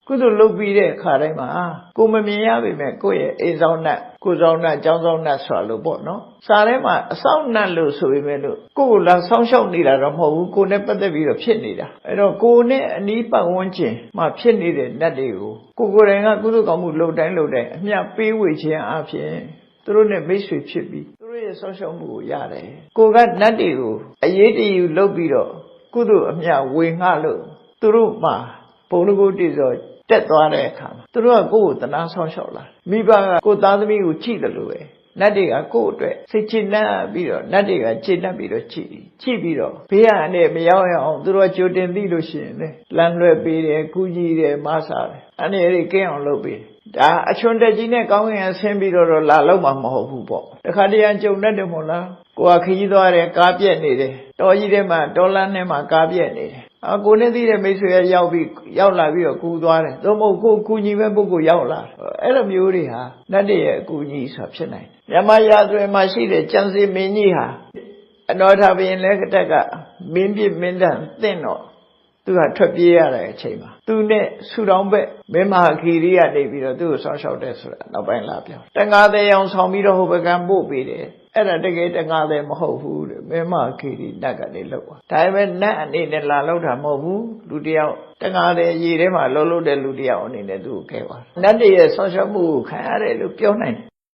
ကုသိုလ်လုပ်ပြီးတဲ့အခါတိုင်းမှာကိုမမြင်ရပေမဲ့ကိုယ့်ရဲ့အိမ်ဆောင်နတ်ကိုယ်ဆောင်နတ်ကျောင်းဆောင်နတ်ဆိုတာလို့ပေါ့နော်စာထဲမှာအဆောင်နတ်လို့ဆိုပေမဲ့လို့ကိုယ်လာဆောင်းလျှောက်နေတာတော့မဟုတ်ဘူးကိုယ်နဲ့ပတ်သက်ပြီးတော့ဖြစ်နေတာအဲ့တော့ကိုယ်နဲ့အနီးပတ်ဝန်းကျင်မှာဖြစ်နေတဲ့နတ်တွေကိုကိုယ်တိုင်ကကုသိုလ်ကောင်းမှုလုပ်တိုင်းအမျှပေးဝေခြင်းအပြင်သူတို့နဲ့မိတ်ဆွေဖြစ်ပြီးသူတို့ရဲ့ဆောင်းလျှောက်မှုကိုရတယ်ကိုကနတ်တွေကိုအရေးတယူလုပ်ပြီးတော့ကုသိုလ်အမျှဝေငှလို့သူတို့မှာဘုံကိုတည်စောတက်သွားတဲ့အခါမှာသူတို့ကကိုယ့်ကိုတနာဆောင်းလျှောက်လာမိဘကကိုယ်သားသမီးကိုကြည့်တယ်လို့ပဲနတ်တွေကကိုယ့်အတွက်စိတ်ချနှံ့ပြီးတော့နတ်တွေကကျေနပ်ပြီးတော့ကြည့်ပြီးတော့ဘေးရန်နဲ့မရောက်ရအောင်သူတို့ကကြိုတင်သိလို့ရှိရင်လေလမ်းလွှဲပေးတယ်ကူညီတယ်မဆာတယ်အနေနဲ့ကင်းအောင်လုပ်ပေးဒါအချွန်တက်ကြီးနဲ့ကောင်းကင်ဆင်းပြီးတော့လာလောက်မှာမဟုတ်ဘူးပေါ့တခါတည်းကြုံတတ်တယ်မို့လားကိုယ်ကခကြီးသွားတယ်ကားပြက်နေတယ်တော်ကြီးထဲမှာတော်လန်းထဲမှာကားပြက်နေတယ်ကိုနဲ့သိတဲ့မိတ်ဆွေကရောက်လာပြီးတော့ကူသွားတယ်သို့မဟုတ်ကိုကူညီမဲ့ပုဂ္ဂိုလ်ရောက်လာအဲ့လိုမျိုးတွေဟာနတ်တွေရဲ့အကူအညီဆိုတာဖြစ်နိုင်တယ်မြမရာသွင်းမှာရှိတဲ့ကျန်စီမင်းကြီးဟာအနောထဘရင်လည်းကတက်ကမင်းပြမင်းတန်တင့်တော့သူကထွက်ပြေးရတဲ့အချိန်မှာသူနဲ့ဆူတောင်းဘက်မင်းမဟာခီရိကနေပြီးတော့သူ့ကိုဆောင်းလျှောက်တဲ့ဆိုတာနောက်ပိုင်းလာပြောတန်ဃာသေးအောင်ဆောင်ပြီးတော့ဟိုဘကံပို့ပေးတယ်အဲ့ဒါတကယ်တန်ဃာသေးမဟုတ်ဘူးတဲ့မင်းမဟာခီရိနတ်ကနေလောက်ပါဒါပေမဲ့နတ်အနေနဲ့လာလောက်တာမဟုတ်ဘူးလူတယောက်တန်ဃာသေးရေထဲမှာလှုပ်တဲ့လူတယောက်အနေနဲ့သူ့ကိုခဲပါနတ်တွေရဲ့ဆောင်းလျှောက်မှုကိုခံရတယ်လို့ပြောနိုင်တယ်